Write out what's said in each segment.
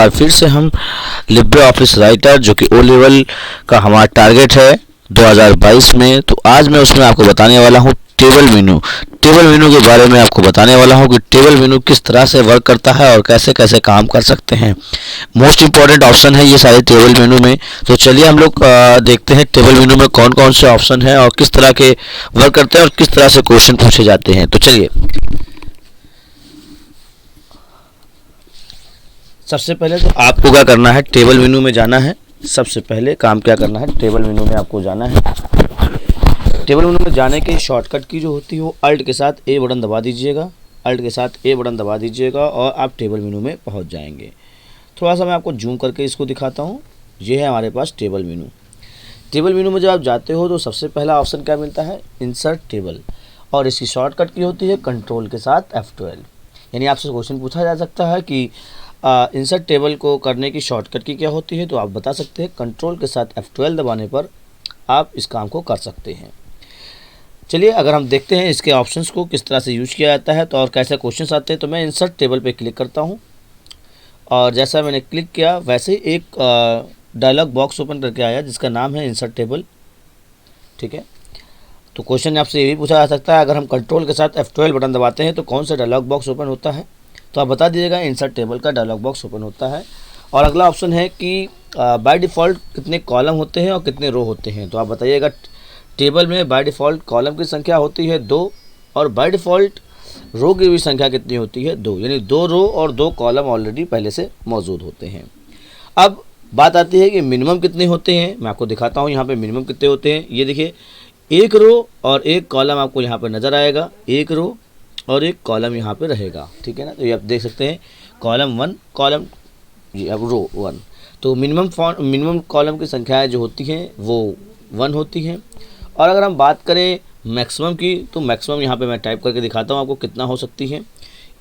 और फिर से हम लिब्रे ऑफिस राइटर जो कि ओ लेवल का हमारा टारगेट है 2022 में, तो आज मैं उसमें आपको बताने वाला हूँ टेबल मेनू के बारे में आपको बताने वाला हूँ कि टेबल मेनू किस तरह से वर्क करता है और कैसे कैसे काम कर सकते हैं। मोस्ट इंपॉर्टेंट ऑप्शन है ये सारे टेबल मेनू में। तो चलिए हम लोग देखते हैं टेबल मेनू में कौन कौन से ऑप्शन हैं और किस तरह के वर्क करते हैं और किस तरह से क्वेश्चन पूछे जाते हैं। तो चलिए, सबसे पहले तो आपको क्या करना है, टेबल मेनू में जाना है। सबसे पहले काम क्या करना है, टेबल मेनू में आपको जाना है। टेबल मेनू में जाने के शॉर्टकट की जो होती है वो अल्ट के साथ ए बटन दबा दीजिएगा। अल्ट के साथ ए बटन दबा दीजिएगा और आप टेबल मेनू में पहुंच जाएंगे। थोड़ा सा मैं आपको जूम करके इसको दिखाता हूँ। ये है हमारे पास टेबल मेनू। टेबल मेनू में जब आप जाते हो तो सबसे पहला ऑप्शन क्या मिलता है, इंसर्ट टेबल, और इसकी शॉर्टकट की होती है कंट्रोल के साथ F12। यानी आपसे क्वेश्चन पूछा जा सकता है कि इंसर्ट टेबल को करने की शॉर्टकट की क्या होती है, तो आप बता सकते हैं कंट्रोल के साथ F12 दबाने पर आप इस काम को कर सकते हैं। चलिए, अगर हम देखते हैं इसके ऑप्शंस को किस तरह से यूज किया जाता है तो और कैसे क्वेश्चंस आते हैं, तो मैं इंसर्ट टेबल पे क्लिक करता हूं और जैसा मैंने क्लिक किया वैसे ही एक डायलॉग बॉक्स ओपन करके आया जिसका नाम है इंसर्ट टेबल। ठीक है, तो क्वेश्चन आपसे ये भी पूछा जा सकता है, अगर हम कंट्रोल के साथ F12 बटन दबाते हैं तो कौन सा डायलॉग बॉक्स ओपन होता है, तो आप बता दीजिएगा इंसर्ट टेबल का डायलॉग बॉक्स ओपन होता है। और अगला ऑप्शन है कि बाय डिफ़ॉल्ट कितने कॉलम होते हैं और कितने रो होते हैं, तो आप बताइएगा टेबल में बाय डिफ़ॉल्ट कॉलम की संख्या होती है 2 और बाय डिफ़ॉल्ट रो की भी संख्या कितनी होती है 2, यानी 2 रो और 2 कॉलम ऑलरेडी पहले से मौजूद होते हैं। अब बात आती है कि मिनिमम कितने होते हैं। मैं आपको दिखाता हूँ यहाँ पे मिनिमम कितने होते हैं। ये देखिए, एक रो और एक कॉलम आपको यहाँ पर नज़र आएगा, एक रो और एक कॉलम यहाँ पे रहेगा। ठीक है ना, तो ये आप देख सकते हैं कॉलम 1 कॉलम, ये अब रो 1। तो मिनिमम कॉलम की संख्याएं जो होती हैं वो 1 होती हैं। और अगर हम बात करें मैक्सिमम की, तो मैक्सिमम यहाँ पे मैं टाइप करके दिखाता हूँ आपको कितना हो सकती है।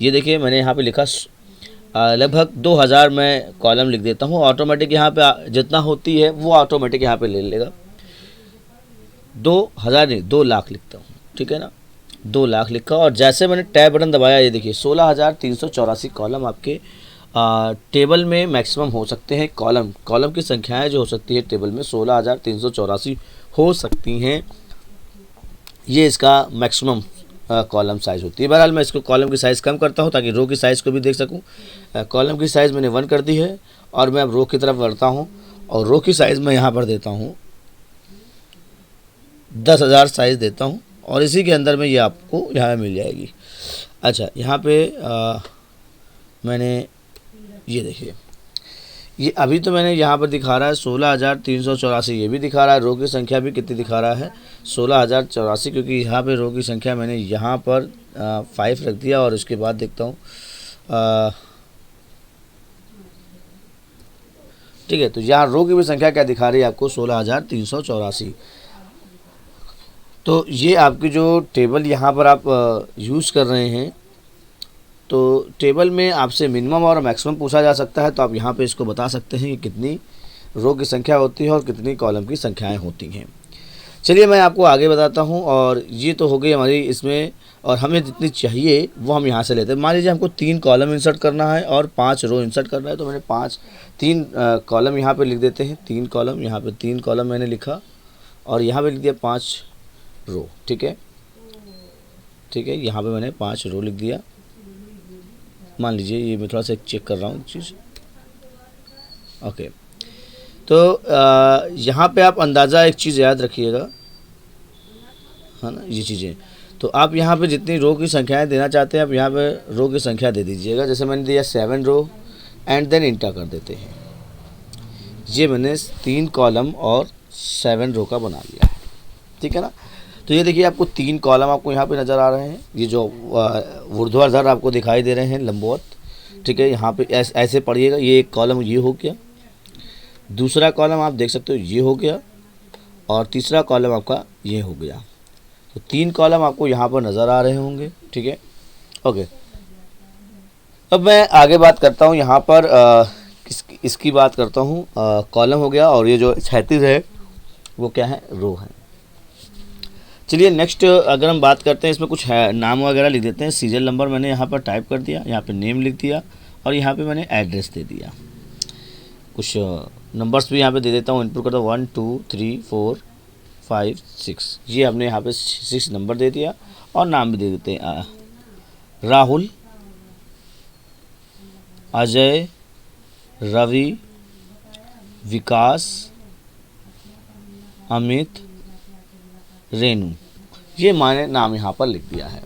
ये देखिए, मैंने यहाँ पे लिखा लगभग 2000 मैं कॉलम लिख देता हूँ। ऑटोमेटिक यहाँ पे जितना होती है वो ऑटोमेटिक यहाँ पे ले लेगा। 2000 नहीं, 2 लाख लिखता हूँ। ठीक है ना, 2 लाख लिखा और जैसे मैंने टैब बटन दबाया, ये देखिए 16,384 कॉलम आपके टेबल में मैक्सिमम हो सकते हैं। कॉलम की संख्याएं जो हो सकती है टेबल में 16,384 हो सकती हैं। ये इसका मैक्सिमम कॉलम साइज़ होती है। बहरहाल मैं इसको कॉलम की साइज़ कम करता हूँ ताकि रो की साइज़ को भी देख सकूँ। कॉलम की साइज़ मैंने 1 कर दी है और मैं अब रो की तरफ बढ़ता हूँ और रो की साइज़ मैं यहाँ पर देता हूँ 10,000 साइज़ देता हूँ और इसी के अंदर में ये आपको यहाँ मिल जाएगी। अच्छा, यहाँ पे मैंने ये देखिए, ये अभी तो मैंने यहाँ पर दिखा रहा है 16,384, ये भी दिखा रहा है। रो की संख्या भी कितनी दिखा रहा है, 16,084, क्योंकि यहाँ पे रो की संख्या मैंने यहाँ पर 5 रख दिया और उसके बाद देखता हूँ। ठीक है, तो यहाँ रो की भी संख्या क्या दिखा रही है आपको, 16,384। तो ये आपकी जो टेबल यहाँ पर आप यूज़ कर रहे हैं, तो टेबल में आपसे मिनिमम और मैक्सिमम पूछा जा सकता है, तो आप यहाँ पे इसको बता सकते हैं कि कितनी रो की संख्या होती है और कितनी कॉलम की संख्याएं होती हैं। चलिए, मैं आपको आगे बताता हूँ। और ये तो हो गई हमारी इसमें, और हमें जितनी चाहिए वो हम यहाँ से लेते हैं। मान लीजिए हमको 3 कॉलम इंसर्ट करना है और 5 रो इंसर्ट करना है, तो मैंने 3 कॉलम यहाँ पर लिख देते हैं। 3 कॉलम, यहाँ पर 3 कॉलम मैंने लिखा और यहाँ पर लिख दिया 5 रो। ठीक है, यहाँ पर मैंने 5 रो लिख दिया। मान लीजिए, ये मैं थोड़ा सा चेक कर रहा हूँ चीज़। ओके, तो यहाँ पे आप अंदाज़ा एक चीज़ याद रखिएगा, है ना, ये चीज़ें। तो आप यहाँ पे जितनी रो की संख्याएं देना चाहते हैं आप यहाँ पे रो की संख्या दे दीजिएगा। जैसे मैंने दिया 7 रो एंड देन इंटर कर देते हैं। ये मैंने 3 कॉलम और 7 रो का बना लिया है। ठीक है ना, तो ये देखिए आपको 3 कॉलम आपको यहाँ पे नज़र आ रहे हैं। ये जो ऊर्ध्वाधर आपको दिखाई दे रहे हैं लंबवत। ठीक है, यहाँ पे ऐसे पढ़िएगा। ये एक कॉलम ये हो गया, दूसरा कॉलम आप देख सकते हो ये हो गया और तीसरा कॉलम आपका ये हो गया। तो 3 कॉलम आपको यहाँ पर नज़र आ रहे होंगे। ठीक है, ओके। अब मैं आगे बात करता हूँ यहाँ पर इसकी बात करता हूँ। कॉलम हो गया और ये जो क्षैतिज है वो क्या है, रो है। चलिए नेक्स्ट अगर हम बात करते हैं, इसमें कुछ है नाम वगैरह लिख देते हैं। सीरियल नंबर मैंने यहाँ पर टाइप कर दिया, यहाँ पे नेम लिख दिया और यहाँ पे मैंने एड्रेस दे दिया। कुछ नंबर्स भी यहाँ पे दे देता हूँ, इनपुट करता हूँ 1 2 3 4 5 6, ये हमने यहाँ पे 6 नंबर दे दिया और नाम भी दे देते हैं राहुल, अजय, रवि, विकास, अमित, रेनू, ये मैंने नाम यहाँ पर लिख दिया है।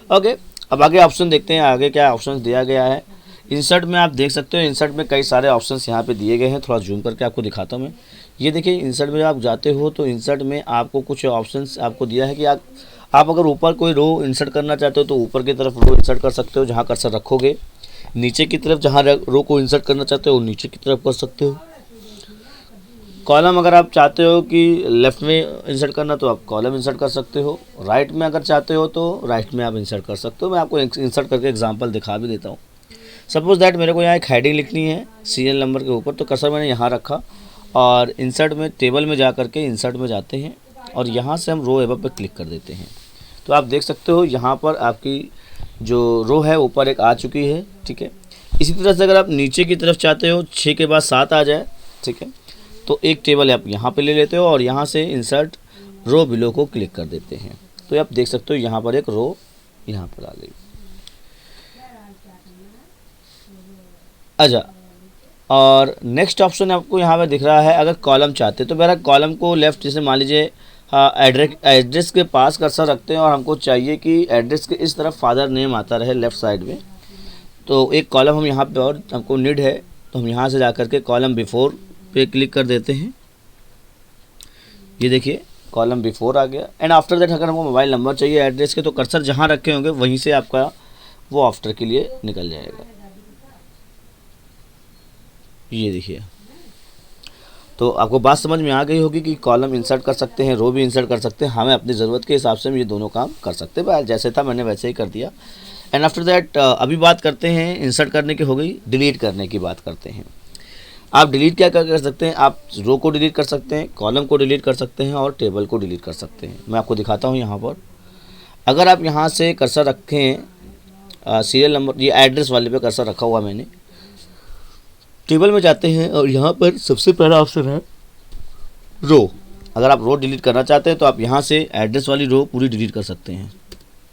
ओके, अब आगे ऑप्शन देखते हैं, आगे क्या ऑप्शन दिया गया है। इंसर्ट में आप देख सकते हो, इंसर्ट में कई सारे ऑप्शंस यहाँ पे दिए गए हैं, थोड़ा जूम करके आपको दिखाता हूँ मैं। ये देखिए, इंसर्ट में आप जाते हो तो इंसर्ट में आपको कुछ ऑप्शंस आपको दिया है कि आप अगर ऊपर कोई रो इंसर्ट करना चाहते हो तो ऊपर की तरफ रो इंसर्ट कर सकते हो जहाँ कर्सर रखोगे, नीचे की तरफ जहाँ रो को इंसर्ट करना चाहते हो नीचे की तरफ कर सकते हो। कॉलम अगर आप चाहते हो कि लेफ़्ट में इंसर्ट करना तो आप कॉलम इंसर्ट कर सकते हो, राइट में अगर चाहते हो तो राइट में आप इंसर्ट कर सकते हो। मैं आपको इंसर्ट करके एग्जांपल दिखा भी देता हूँ। सपोज़ दैट मेरे को यहाँ एक हेडिंग लिखनी है सीरियल नंबर के ऊपर, तो कर्सर मैंने यहाँ रखा और इंसर्ट में टेबल में जा करके इंसर्ट में जाते हैं और यहाँ से हम रो एबव पे क्लिक कर देते हैं। तो आप देख सकते हो यहाँ पर आपकी जो रो है ऊपर एक आ चुकी है, ठीक है। इसी तरह से अगर आप नीचे की तरफ चाहते हो 6 के बाद 7 आ जाए, ठीक है, तो एक टेबल आप यहाँ पे ले लेते हो और यहाँ से इंसर्ट रो बिलो को क्लिक कर देते हैं। तो आप देख सकते हो यहाँ पर एक रो यहाँ पर आ गई। अच्छा, और नेक्स्ट ऑप्शन आपको यहाँ पे दिख रहा है, अगर कॉलम चाहते तो मेरा कॉलम को लेफ़्ट, जैसे मान लीजिए एड्रेस के पास कर्सर रखते हैं और हमको चाहिए कि एड्रेस के इस तरफ फादर नेम आता रहे लेफ़्ट साइड में, तो एक कॉलम हम यहाँ पे और हमको नीड है, तो हम यहाँ से जा कर के कॉलम बिफोर पे क्लिक कर देते हैं। ये देखिए कॉलम बिफोर आ गया। एंड आफ्टर दैट अगर हमको मोबाइल नंबर चाहिए एड्रेस के, तो कर्सर जहाँ रखे होंगे वहीं से आपका वो आफ्टर के लिए निकल जाएगा। ये देखिए, तो आपको बात समझ में आ गई होगी कि कॉलम इंसर्ट कर सकते हैं, रो भी इंसर्ट कर सकते हैं, हमें अपनी ज़रूरत के हिसाब से हम ये दोनों काम कर सकते हैं। जैसे था मैंने वैसे ही कर दिया। एंड आफ्टर दैट अभी बात करते हैं, इंसर्ट करने की हो गई, डिलीट करने की बात करते हैं। आप डिलीट क्या कर सकते हैं, आप रो को डिलीट कर सकते हैं, कॉलम को डिलीट कर सकते हैं और टेबल को डिलीट कर सकते हैं। मैं आपको दिखाता हूँ यहाँ पर। अगर आप यहाँ से कर्सर रखें सीरियल नंबर, ये एड्रेस वाले पे कर्सर रखा हुआ मैंने, टेबल में जाते हैं और यहाँ पर सबसे पहला ऑप्शन है रो। अगर आप रो डिलीट करना चाहते हैं तो आप यहाँ से एड्रेस वाली रो पूरी डिलीट कर सकते हैं।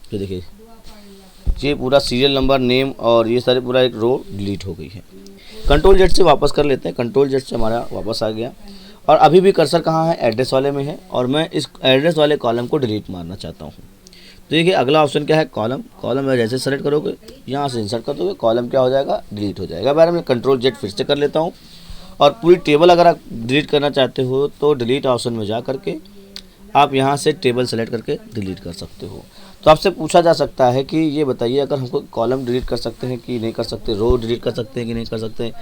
ये देखिए, ये पूरा सीरियल नंबर, नेम और ये सारे पूरा एक रो डिलीट हो गई है। कंट्रोल जेड से वापस कर लेते हैं, कंट्रोल जेड से हमारा वापस आ गया। और अभी भी कर्सर कहाँ है, एड्रेस वाले में है और मैं इस एड्रेस वाले कॉलम को डिलीट मारना चाहता हूँ। तो देखिए अगला ऑप्शन क्या है, कॉलम। कॉलम में जैसे सेलेक्ट करोगे यहाँ से इंसर्ट कर दोगे, कॉलम क्या हो जाएगा, डिलीट हो जाएगा। बार मैं कंट्रोल जेड फिर से कर लेता हूँ। और पूरी टेबल अगर आप डिलीट करना चाहते हो तो डिलीट ऑप्शन में जा करके आप यहाँ से टेबल सेलेक्ट करके डिलीट कर सकते हो। तो आपसे पूछा जा सकता है कि ये बताइए, अगर हमको कॉलम डिलीट कर सकते हैं कि नहीं कर सकते, रो डिलीट कर सकते हैं कि नहीं कर सकते,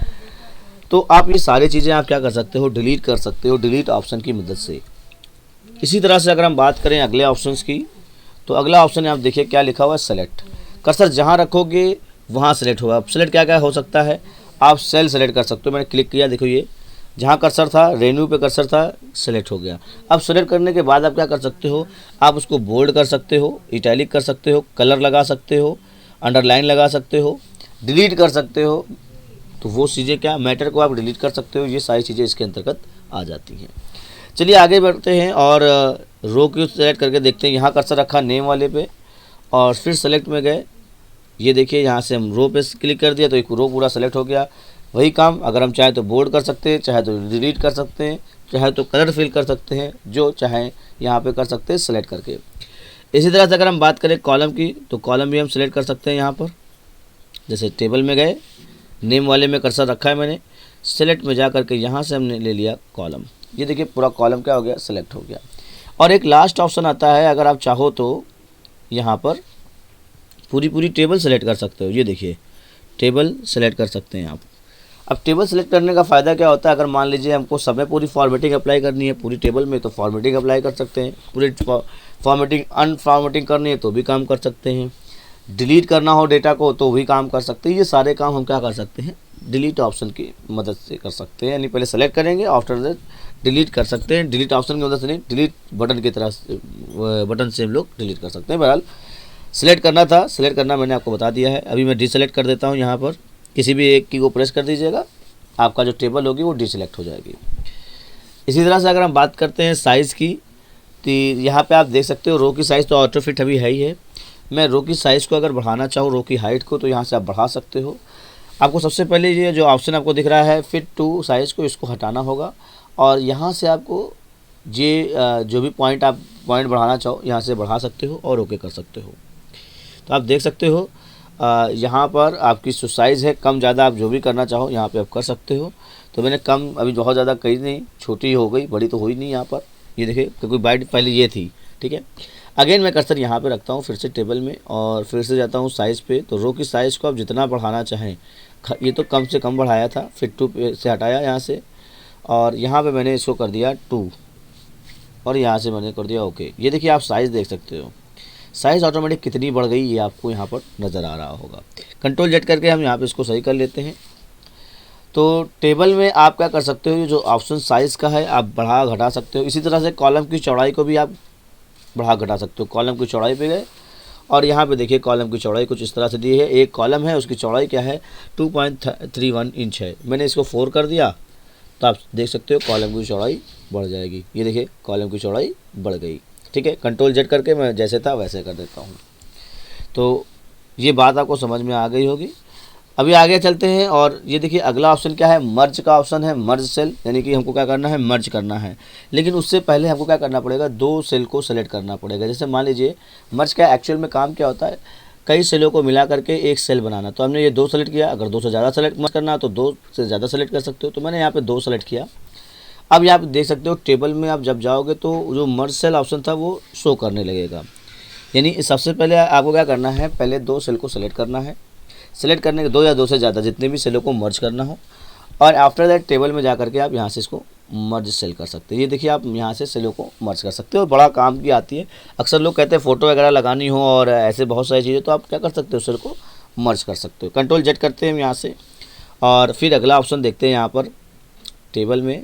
तो आप ये सारी चीज़ें आप क्या कर सकते हो, डिलीट कर सकते हो डिलीट ऑप्शन की मदद से। इसी तरह से अगर हम बात करें अगले ऑप्शंस की, तो अगला ऑप्शन आप देखिए क्या लिखा हुआ है, सेलेक्ट। कर्सर जहाँ रखोगे वहाँ सेलेक्ट होगा। अब सेलेक्ट क्या क्या हो सकता है, आप सेल सेलेक्ट कर सकते हो। मैंने क्लिक किया, देखो ये जहाँ कर्सर था, रेन्यू पे कर्सर था, सेलेक्ट हो गया। अब सेलेक्ट करने के बाद आप क्या कर सकते हो, आप उसको बोल्ड कर सकते हो, इटैलिक कर सकते हो, कलर लगा सकते हो, अंडरलाइन लगा सकते हो, डिलीट कर सकते हो। तो वो चीज़ें क्या, मैटर को आप डिलीट कर सकते हो। ये सारी चीज़ें इसके अंतर्गत आ जाती हैं। चलिए आगे बढ़ते हैं और रो को सेलेक्ट करके देखते हैं। यहाँ कर्सर रखा नेम वाले पे और फिर सेलेक्ट में गए। ये देखिए यहाँ से हम रो पे क्लिक कर दिया तो एक रो पूरा सेलेक्ट हो गया। वही काम अगर हम चाहें तो बोल्ड कर सकते हैं, चाहे तो डिलीट कर सकते हैं, चाहे तो कलर फिल कर सकते हैं, जो चाहे यहाँ पे कर सकते हैं सेलेक्ट करके। इसी तरह से अगर हम बात करें कॉलम की, तो कॉलम भी हम सेलेक्ट कर सकते हैं। यहाँ पर जैसे टेबल में गए, नेम वाले में कर्सर रखा है मैंने, सेलेक्ट में जा करके यहाँ से हमने ले लिया कॉलम। ये देखिए पूरा कॉलम क्या हो गया, सेलेक्ट हो गया। और एक लास्ट ऑप्शन आता है, अगर आप चाहो तो यहाँ पर पूरी टेबल सेलेक्ट कर सकते हो। ये देखिए टेबल सेलेक्ट कर सकते हैं आप। अब टेबल सेलेक्ट करने का फ़ायदा क्या होता है, अगर मान लीजिए हमको समय पूरी फॉर्मेटिंग अप्लाई करनी है पूरी टेबल में, तो फॉर्मेटिंग अप्लाई कर सकते हैं। पूरी फॉर्मेटिंग अनफॉर्मेटिंग करनी है तो भी काम कर सकते हैं। डिलीट करना हो डेटा को तो भी काम कर सकते हैं। ये सारे काम हम क्या कर सकते हैं, डिलीट ऑप्शन की मदद से कर सकते हैं। यानी पहले सेलेक्ट करेंगे, आफ्टर दैट डिलीट कर सकते हैं। डिलीट ऑप्शन की मदद से नहीं, डिलीट बटन की तरह बटन से हम लोग डिलीट कर सकते हैं। बहरहाल सेलेक्ट करना था, सेलेक्ट करना मैंने आपको बता दिया है। अभी मैं डिसेलेक्ट कर देता हूँ। यहाँ पर किसी भी एक की को प्रेस कर दीजिएगा आपका जो टेबल होगी वो डीसेलेक्ट हो जाएगी। इसी तरह से अगर हम बात करते हैं साइज़ की, तो यहाँ पे आप देख सकते हो रो की साइज़ तो ऑटो फिट अभी है ही है। मैं रो की साइज़ को अगर बढ़ाना चाहूँ, रो की हाइट को, तो यहाँ से आप बढ़ा सकते हो। आपको सबसे पहले ये जो ऑप्शन आपको दिख रहा है फिट टू साइज़ को, इसको हटाना होगा और यहाँ से आपको ये जो भी पॉइंट बढ़ाना चाहो यहाँ से बढ़ा सकते हो और ओके कर सकते हो। तो आप देख सकते हो यहाँ पर आपकी जो साइज़ है कम ज़्यादा आप जो भी करना चाहो यहाँ पे आप कर सकते हो। तो मैंने कम अभी बहुत ज़्यादा करी नहीं, छोटी हो गई, बड़ी तो हुई नहीं यहाँ पर। ये देखिए क्योंकि बाइट पहले ये थी, ठीक है। अगेन मैं कर्सर यहाँ पे रखता हूँ फिर से टेबल में और फिर से जाता हूँ साइज़ पे। तो रो की साइज़ को आप जितना बढ़ाना चाहें, ये तो कम से कम बढ़ाया था, फिट टू से हटाया यहाँ से और यहाँ पे मैंने इसको कर दिया 2 और यहाँ से मैंने कर दिया ओके। ये देखिए आप साइज़ देख सकते हो, साइज़ ऑटोमेटिक कितनी बढ़ गई ये आपको यहाँ पर नज़र आ रहा होगा। कंट्रोल जेड करके हम यहाँ पे इसको सही कर लेते हैं। तो टेबल में आप क्या कर सकते हो, ये जो ऑप्शन साइज़ का है आप बढ़ा घटा सकते हो। इसी तरह से कॉलम की चौड़ाई को भी आप बढ़ा घटा सकते हो। कॉलम की चौड़ाई पे गए और यहाँ पे देखिए कॉलम की चौड़ाई कुछ इस तरह से दी है। एक कॉलम है उसकी चौड़ाई क्या है 2.31 इंच है, मैंने इसको 4 कर दिया तो आप देख सकते हो कॉलम की चौड़ाई बढ़ जाएगी। ये देखिए कॉलम की चौड़ाई बढ़ गई, ठीक है। कंट्रोल जेड करके मैं जैसे था वैसे कर देता हूँ। तो ये बात आपको समझ में आ गई होगी। अभी आगे चलते हैं और ये देखिए अगला ऑप्शन क्या है, मर्ज का ऑप्शन है। मर्ज सेल यानी कि हमको क्या करना है, मर्ज करना है। लेकिन उससे पहले हमको क्या करना पड़ेगा, 2 सेल को सेलेक्ट करना पड़ेगा। जैसे मान लीजिए मर्ज का एक्चुअल में काम क्या होता है, कई सेलों को मिला करके एक सेल बनाना। तो हमने ये 2 सेलेक्ट किया, अगर 2 से ज़्यादा सेलेक्ट मर्ज करना तो 2 से ज़्यादा सेलेक्ट कर सकते हो। तो मैंने यहाँ पर 2 सेलेक्ट किया। अब यहाँ पे देख सकते हो टेबल में आप जब जाओगे तो जो मर्ज सेल ऑप्शन था वो शो करने लगेगा। यानी सबसे पहले आपको क्या करना है, पहले 2 सेल को सेलेक्ट करना है। सेलेक्ट करने के 2 या 2 से ज़्यादा जितने भी सेलों को मर्ज करना हो और आफ्टर दैट टेबल में जा करके आप यहाँ से इसको मर्ज सेल कर सकते हैं। ये देखिए आप यहाँ से सेलों को मर्ज कर सकते हो, बड़ा काम की आती है। अक्सर लोग कहते हैं फ़ोटो वगैरह लगानी हो और ऐसे बहुत सारी चीज़ें, तो आप क्या कर सकते हो, सेल को मर्ज कर सकते हो। कंट्रोल जेड करते हैं यहाँ से और फिर अगला ऑप्शन देखते हैं यहाँ पर टेबल में।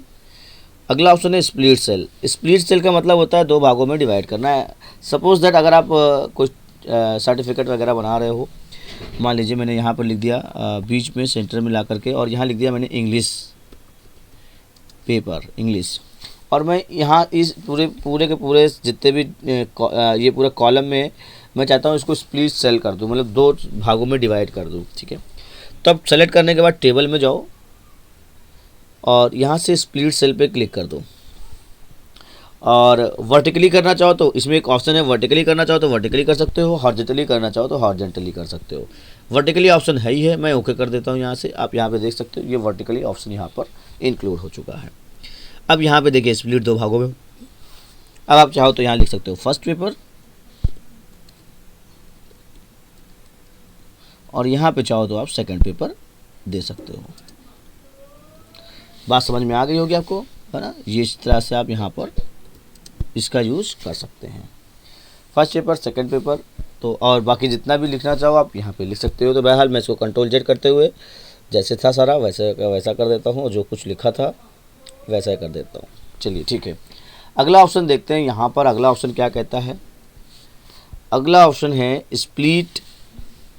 अगला ऑप्शन है स्प्लिट सेल। स्प्लिट सेल का मतलब होता है 2 भागों में डिवाइड करना है। सपोज़ दैट अगर आप कोई सर्टिफिकेट वगैरह बना रहे हो, मान लीजिए मैंने यहाँ पर लिख दिया बीच में सेंटर में ला करके और यहाँ लिख दिया मैंने इंग्लिश पेपर इंग्लिश, और मैं यहाँ इस पूरे के पूरे जितने भी ये पूरे कॉलम में मैं चाहता हूँ इसको स्प्लिट सेल कर दूँ, मतलब 2 भागों में डिवाइड कर दूँ, ठीक है। तब सेलेक्ट करने के बाद टेबल में जाओ और यहाँ से स्प्लिट सेल पे क्लिक कर दो और वर्टिकली करना चाहो तो इसमें एक ऑप्शन है, वर्टिकली करना चाहो तो वर्टिकली कर सकते हो, हॉरिजॉन्टली करना चाहो तो हॉरिजॉन्टली कर सकते हो। वर्टिकली ऑप्शन है ही है, मैं ओके कर देता हूँ यहाँ से। आप यहाँ पे देख सकते हो ये वर्टिकली ऑप्शन यहाँ पर इंक्लूड हो चुका है। अब यहाँ पे देखिए स्प्लिट 2 भागों में। अब आप चाहो तो यहाँ लिख सकते हो फर्स्ट पेपर और यहाँ पे चाहो तो आप सेकेंड पेपर दे सकते हो। बात समझ में आ गई होगी आपको, है ना। ये इस तरह से आप यहाँ पर इसका यूज़ कर सकते हैं, फर्स्ट पेपर सेकंड पेपर। तो और बाकी जितना भी लिखना चाहो आप यहाँ पे लिख सकते हो। तो बहरहाल मैं इसको कंट्रोल जेड करते हुए जैसे था सारा वैसे का वैसा कर देता हूँ, जो कुछ लिखा था वैसा ही कर देता हूँ। चलिए ठीक है, अगला ऑप्शन देखते हैं यहाँ पर। अगला ऑप्शन क्या कहता है, अगला ऑप्शन है स्प्लिट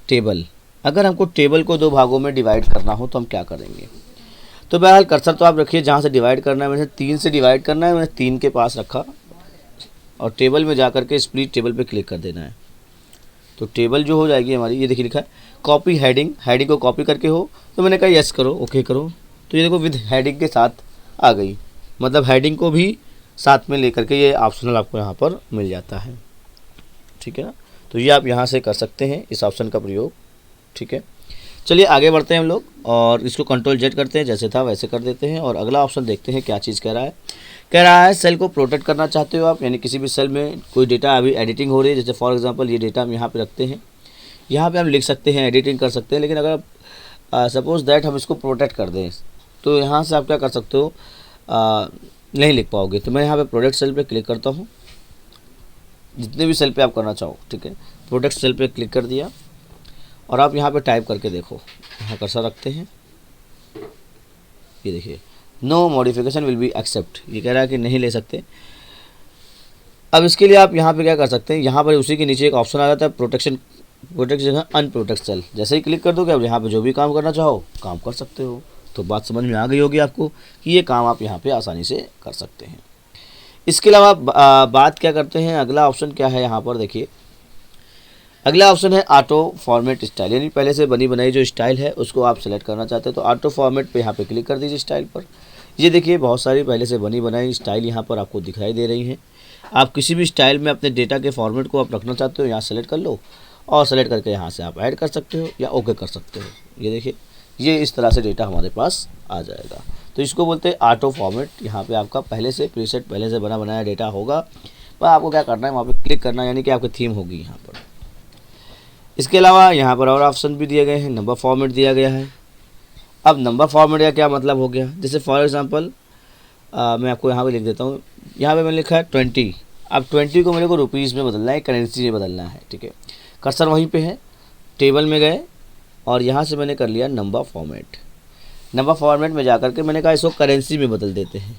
टेबल। अगर हमको टेबल को 2 भागों में डिवाइड करना हो तो हम क्या करेंगे। तो बहरहाल कर्सर तो आप रखिए जहाँ से डिवाइड करना है, मैंने 3 से डिवाइड करना है, मैंने 3 के पास रखा और टेबल में जा कर के स्प्लिट टेबल पे क्लिक कर देना है। तो टेबल जो हो जाएगी हमारी, ये देखिए लिखा है कॉपी हेडिंग, हेडिंग को कॉपी करके हो, तो मैंने कहा यस करो, ओके करो। तो ये देखो विद हेडिंग के साथ आ गई, मतलब हेडिंग को भी साथ में लेकर के ये ऑप्शनल आपको यहाँ पर मिल जाता है, ठीक है ना। तो ये आप यहाँ से कर सकते हैं इस ऑप्शन का प्रयोग, ठीक है। चलिए आगे बढ़ते हैं हम लोग और इसको कंट्रोल जेड करते हैं, जैसे था वैसे कर देते हैं। और अगला ऑप्शन देखते हैं क्या चीज़ कह रहा है। कह रहा है सेल को प्रोटेक्ट करना चाहते हो आप, यानी किसी भी सेल में कोई डेटा अभी एडिटिंग हो रही है, जैसे फॉर एग्जांपल ये डेटा हम यहाँ पे रखते हैं, यहाँ पे हम लिख सकते हैं, एडिटिंग कर सकते हैं। लेकिन अगर सपोज़ दैट हम इसको प्रोटेक्ट कर दें तो यहाँ से आप क्या कर सकते हो, नहीं लिख पाओगे। तो मैं यहाँ पर प्रोटेक्ट सेल पर क्लिक करता हूँ, जितने भी सेल पर आप करना चाहो, ठीक है। प्रोटेक्ट सेल पर क्लिक कर दिया और आप यहाँ पे टाइप करके देखो, यहाँ कर्सर रखते हैं, ये देखिए no modification will be accept, ये कह रहा है कि नहीं ले सकते। अब इसके लिए आप यहाँ पे क्या कर सकते हैं, यहाँ पर उसी के नीचे एक ऑप्शन आ जाता है प्रोटेक्ट जगह अनप्रोटेक्ट सेल। जैसे ही क्लिक कर दोगे अब यहाँ पे जो भी काम करना चाहो काम कर सकते हो, तो बात समझ में आ गई होगी आपको कि ये काम आप यहाँ पे आसानी से कर सकते हैं। इसके अलावा बात क्या करते हैं, अगला ऑप्शन क्या है यहाँ पर देखिए, अगला ऑप्शन है ऑटो फॉर्मेट स्टाइल, यानी पहले से बनी बनाई जो स्टाइल है उसको आप सेलेक्ट करना चाहते हैं तो ऑटो फॉर्मेट पे यहाँ पे क्लिक कर दीजिए स्टाइल पर। ये देखिए बहुत सारी पहले से बनी बनाई स्टाइल यहाँ पर आपको दिखाई दे रही हैं। आप किसी भी स्टाइल में अपने डेटा के फॉर्मेट को आप रखना चाहते हो यहाँ सेलेक्ट कर लो और सेलेक्ट करके यहाँ से आप ऐड कर सकते हो या ओके कर सकते हो। ये देखिए ये इस तरह से डेटा हमारे पास आ जाएगा, तो इसको बोलते हैं ऑटो फॉर्मेट। यहाँ पे आपका पहले से प्रीसेट पहले से बना बनाया डेटा होगा, पर आपको क्या करना है वहाँ पे क्लिक करना है, यानी कि आपकी थीम होगी यहाँ पर। इसके अलावा यहाँ पर और ऑप्शन भी दिए गए हैं, नंबर फॉर्मेट दिया गया है। अब नंबर फॉर्मेट का क्या मतलब हो गया, जैसे फॉर एग्जांपल मैं आपको यहाँ पे लिख देता हूँ, यहाँ पे मैंने लिखा है 20। अब 20 को मेरे को रुपीज़ में बदलना है, करेंसी में बदलना है, ठीक है। कर्सर वहीं पे है, टेबल में गए और यहाँ से मैंने कर लिया नंबर फॉर्मेट। नंबर फॉर्मेट में जाकर के मैंने कहा इसको करेंसी में बदल देते हैं।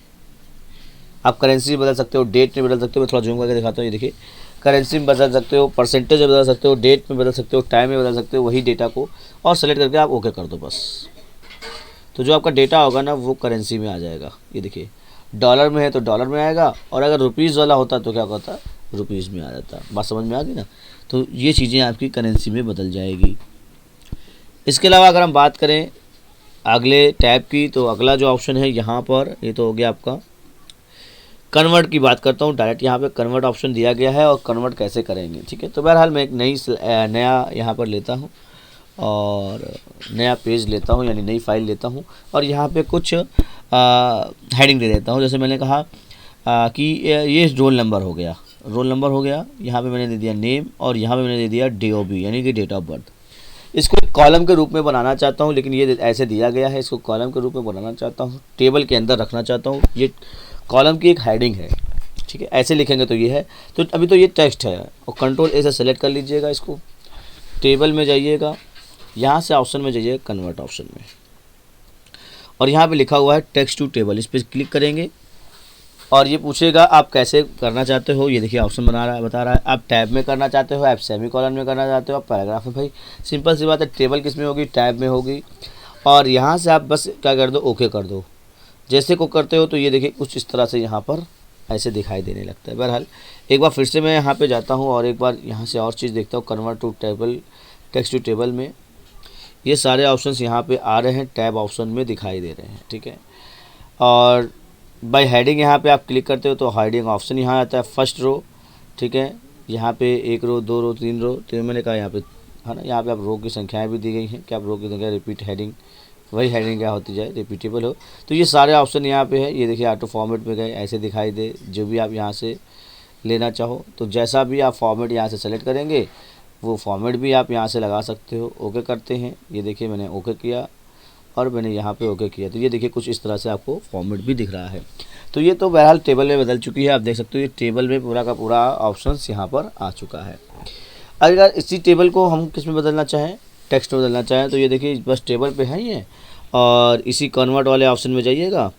आप करेंसी में बदल सकते हो, डेट में बदल सकते हो, मैं थोड़ा जूम करके दिखाता हूँ। ये देखिए करेंसी में बदल सकते हो, परसेंटेज में बदल सकते हो, डेट में बदल सकते हो, टाइम में बदल सकते हो, वही डेटा को, और सेलेक्ट करके आप ओके कर दो बस। तो जो आपका डेटा होगा ना वो करेंसी में आ जाएगा। ये देखिए डॉलर में है तो डॉलर में आएगा, और अगर रुपीज़ वाला होता तो क्या होता, रुपीज़ में आ जाता। बात समझ में आ गई ना। तो ये चीज़ें आपकी करेंसी में बदल जाएगी। इसके अलावा अगर हम बात करें अगले टैब की, तो अगला जो ऑप्शन है यहाँ पर, ये तो हो गया आपका कन्वर्ट की बात करता हूँ। डायरेक्ट यहाँ पे कन्वर्ट ऑप्शन दिया गया है और कन्वर्ट कैसे करेंगे, ठीक है। तो बहरहाल मैं एक नया यहाँ पर लेता हूँ और नया पेज लेता हूँ, यानी नई फाइल लेता हूँ और यहाँ पे कुछ हेडिंग दे देता हूँ। जैसे मैंने कहा कि ये रोल नंबर हो गया, रोल नंबर हो गया। यहाँ पे मैंने दे दिया नेम और यहाँ पे मैंने दे दिया DOB यानी कि डेट ऑफ बर्थ। इसको एक कॉलम के रूप में बनाना चाहता हूँ, लेकिन ये ऐसे दिया गया है, इसको कॉलम के रूप में बनाना चाहता हूँ, टेबल के अंदर रखना चाहता हूँ। ये कॉलम की एक हेडिंग है, ठीक है। ऐसे लिखेंगे तो ये है, तो अभी तो ये टेक्स्ट है और कंट्रोल ए से सेलेक्ट कर लीजिएगा इसको। टेबल में जाइएगा, यहाँ से ऑप्शन में जाइए कन्वर्ट ऑप्शन में, और यहाँ पे लिखा हुआ है टेक्स्ट टू टेबल, इस पर क्लिक करेंगे और ये पूछेगा आप कैसे करना चाहते हो। ये देखिए ऑप्शन बता रहा है आप टैब में करना चाहते हो, आप सेमी कॉलन में करना चाहते हो, आप पैराग्राफ में। भाई सिंपल सी बात है, टेबल किस में होगी, टैब में होगी। और यहाँ से आप बस क्या कर दो, ओके कर दो। जैसे को करते हो तो ये देखिए कुछ इस तरह से यहाँ पर ऐसे दिखाई देने लगता है। बहरहाल एक बार फिर से मैं यहाँ पे जाता हूँ और एक बार यहाँ से और चीज़ देखता हूँ, convert to table, text to table में ये सारे ऑप्शंस यहाँ पे आ रहे हैं, टैब ऑप्शन में दिखाई दे रहे हैं, ठीक है। और बाय हेडिंग यहाँ पे आप क्लिक करते हो तो हेडिंग ऑप्शन यहाँ आता है, फर्स्ट रो, ठीक है। यहाँ पे 1 रो 2 रो 3 रो, तो मैंने कहा यहाँ पे है ना, यहाँ पे आप रो की संख्याएँ भी दी गई हैं कि आप रो की संख्या रिपीट हेडिंग, वही हेडिंग क्या होती जाए, रिपीटेबल हो। तो ये सारे ऑप्शन यहाँ पे है। ये देखिए ऑटो फॉर्मेट में गए, ऐसे दिखाई दे, जो भी आप यहाँ से लेना चाहो, तो जैसा भी आप फॉर्मेट यहाँ से सेलेक्ट करेंगे वो फॉर्मेट भी आप यहाँ से लगा सकते हो। ओके करते हैं, ये देखिए मैंने ओके किया और मैंने यहाँ पे ओके किया, तो ये देखिए कुछ इस तरह से आपको फॉर्मेट भी दिख रहा है। तो ये तो बहरहाल टेबल में बदल चुकी है, आप देख सकते हो ये टेबल में पूरा का पूरा ऑप्शंस यहाँ पर आ चुका है। अगर इसी टेबल को हम किस में बदलना चाहें, टेक्स्ट में बदलना चाहें, तो ये देखिए बस टेबल पे है ये, और इसी कन्वर्ट वाले ऑप्शन में जाइएगा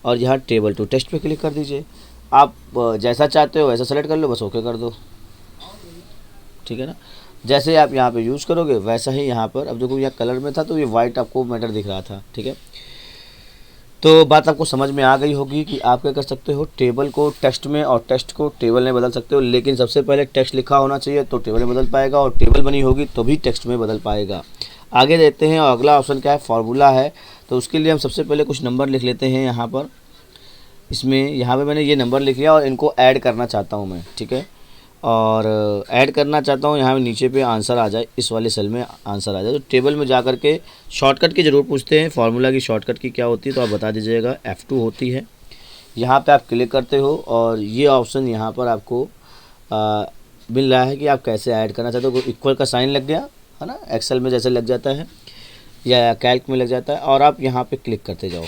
और यहाँ टेबल टू टेक्स्ट पे क्लिक कर दीजिए। आप जैसा चाहते हो वैसा सेलेक्ट कर लो, बस ओके कर दो, ठीक है ना। जैसे आप यहाँ पे यूज़ करोगे वैसा ही यहाँ पर, अब देखो यहाँ कलर में था तो ये वाइट आपको मैटर दिख रहा था, ठीक है। तो बात आपको समझ में आ गई होगी कि आप क्या कर सकते हो, टेबल को टेक्स्ट में और टेक्स्ट को टेबल में बदल सकते हो। लेकिन सबसे पहले टेक्स्ट लिखा होना चाहिए तो टेबल में बदल पाएगा, और टेबल बनी होगी तो भी टेक्स्ट में बदल पाएगा। आगे देखते हैं, और अगला ऑप्शन क्या है, फार्मूला है। तो उसके लिए हम सबसे पहले कुछ नंबर लिख लेते हैं यहाँ पर। इसमें यहाँ पे मैंने ये नंबर लिख लिया और इनको ऐड करना चाहता हूँ मैं, ठीक है। और ऐड करना चाहता हूँ, यहाँ नीचे पे आंसर आ जाए, इस वाले सेल में आंसर आ जाए। तो टेबल में जा कर के शॉर्टकट की ज़रूर पूछते हैं, फार्मूला की शॉर्टकट की क्या होती है तो आप बता दीजिएगा, F2 होती है। यहाँ पे आप क्लिक करते हो और ये ऑप्शन यहाँ पर आपको मिल रहा है कि आप कैसे ऐड करना चाहते हो। इक्वल का साइन लग गया है ना, एक्सेल में जैसे लग जाता है या कैल्क में लग जाता है, और आप यहाँ पे क्लिक करते जाओ,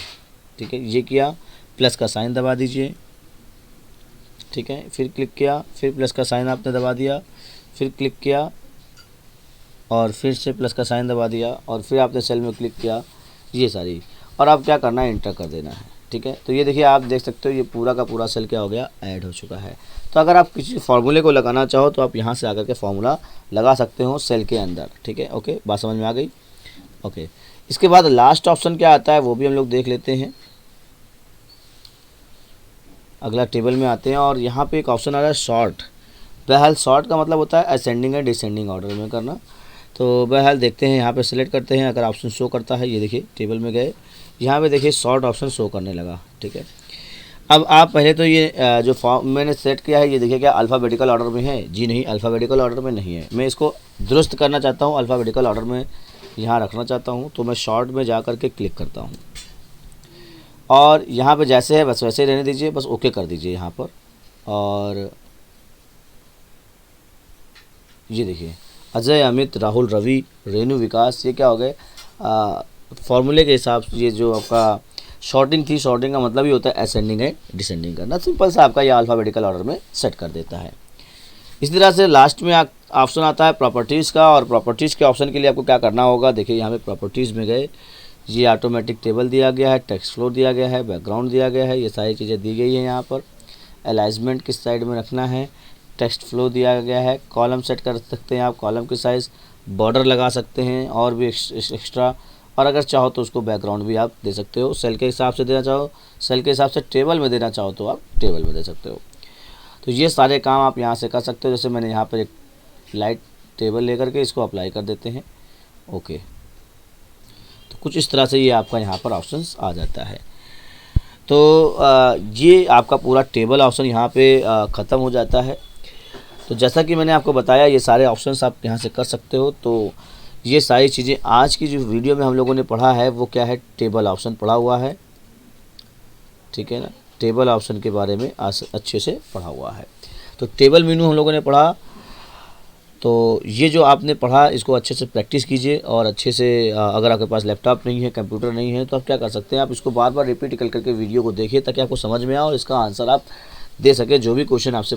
ठीक है। ये किया, प्लस का साइन दबा दीजिए, ठीक है। फिर क्लिक किया, फिर प्लस का साइन आपने दबा दिया, फिर क्लिक किया और फिर से प्लस का साइन दबा दिया, और फिर आपने सेल में क्लिक किया, ये सारी, और आप क्या करना है, इंटर कर देना है, ठीक है। तो ये देखिए आप देख सकते हो ये पूरा का पूरा सेल क्या हो गया, ऐड हो चुका है। तो अगर आप किसी फार्मूले को लगाना चाहो तो आप यहाँ से आकर के फार्मूला लगा सकते हो सेल के अंदर, ठीक है। ओके, बात समझ में आ गई। ओके, इसके बाद लास्ट ऑप्शन क्या आता है वो भी हम लोग देख लेते हैं। अगला टेबल में आते हैं और यहाँ पे एक ऑप्शन आ रहा है शॉर्ट। बहरहाल शॉर्ट का मतलब होता है असेंडिंग एंड डिसेंडिंग ऑर्डर में करना। तो बहरहाल देखते हैं, यहाँ पे सिलेक्ट करते हैं। अगर ऑप्शन शो करता है, ये देखिए टेबल में गए, यहाँ पे देखिए शॉर्ट ऑप्शन शो करने लगा। ठीक है, अब आप पहले तो ये जो फॉर्म मैंने सेट किया है ये देखिए क्या अल्फ़ाबेटिकल ऑर्डर में है? जी नहीं, अल्फ़ाबेटिकल ऑर्डर में नहीं है। मैं इसको दुरुस्त करना चाहता हूँ, अल्फ़ाबेटिकल ऑर्डर में यहाँ रखना चाहता हूँ। तो मैं शॉर्ट में जा कर के क्लिक करता हूँ और यहाँ पे जैसे है बस वैसे ही रहने दीजिए, बस ओके कर दीजिए यहाँ पर। और ये देखिए अजय, अमित, राहुल, रवि, रेणु, विकास, ये क्या हो गए फॉर्मूले के हिसाब से। ये जो आपका शॉर्टिंग थी, शॉर्टिंग का मतलब ही होता है असेंडिंग एंड डिसेंडिंग करना। सिंपल सा आपका ये अल्फ़ाबेटिकल ऑर्डर में सेट कर देता है। इसी तरह से लास्ट में ऑप्शन आता है प्रॉपर्टीज़ का, और प्रॉपर्टीज़ के ऑप्शन के लिए आपको क्या करना होगा, देखिए यहाँ पे प्रॉपर्टीज़ में गए, ये ऑटोमेटिक टेबल दिया गया है, टेक्स्ट फ्लो दिया गया है, बैकग्राउंड दिया गया है, ये सारी चीज़ें दी गई हैं। यहाँ पर अलाइजमेंट किस साइड में रखना है, टेक्स्ट फ्लो दिया गया है, कॉलम सेट कर सकते हैं आप, कॉलम की साइज़, बॉर्डर लगा सकते हैं और भी एक्स्ट्रा, और अगर चाहो तो उसको बैकग्राउंड भी आप दे सकते हो। सेल के हिसाब से देना चाहो सेल के हिसाब से, टेबल में देना चाहो तो आप टेबल में दे सकते हो। तो ये सारे काम आप यहाँ से कर सकते हो। जैसे मैंने यहाँ पर एक लाइट टेबल लेकर के इसको अप्लाई कर देते हैं, ओके। तो कुछ इस तरह से ये आपका यहाँ पर ऑप्शंस आ जाता है। तो ये आपका पूरा टेबल ऑप्शन यहाँ पे ख़त्म हो जाता है। तो जैसा कि मैंने आपको बताया ये सारे ऑप्शंस आप यहाँ से कर सकते हो। तो ये सारी चीज़ें आज की जो वीडियो में हम लोगों ने पढ़ा है वो क्या है, टेबल ऑप्शन पढ़ा हुआ है। ठीक है ना, टेबल ऑप्शन के बारे में अच्छे से पढ़ा हुआ है। तो टेबल मेनू हम लोगों ने पढ़ा। तो ये जो आपने पढ़ा इसको अच्छे से प्रैक्टिस कीजिए और अच्छे से अगर आपके पास लैपटॉप नहीं है, कंप्यूटर नहीं है, तो आप क्या कर सकते हैं, आप इसको बार बार रिपीट कर करके वीडियो को देखिए ताकि आपको समझ में आए और इसका आंसर आप दे सके जो भी क्वेश्चन आपसे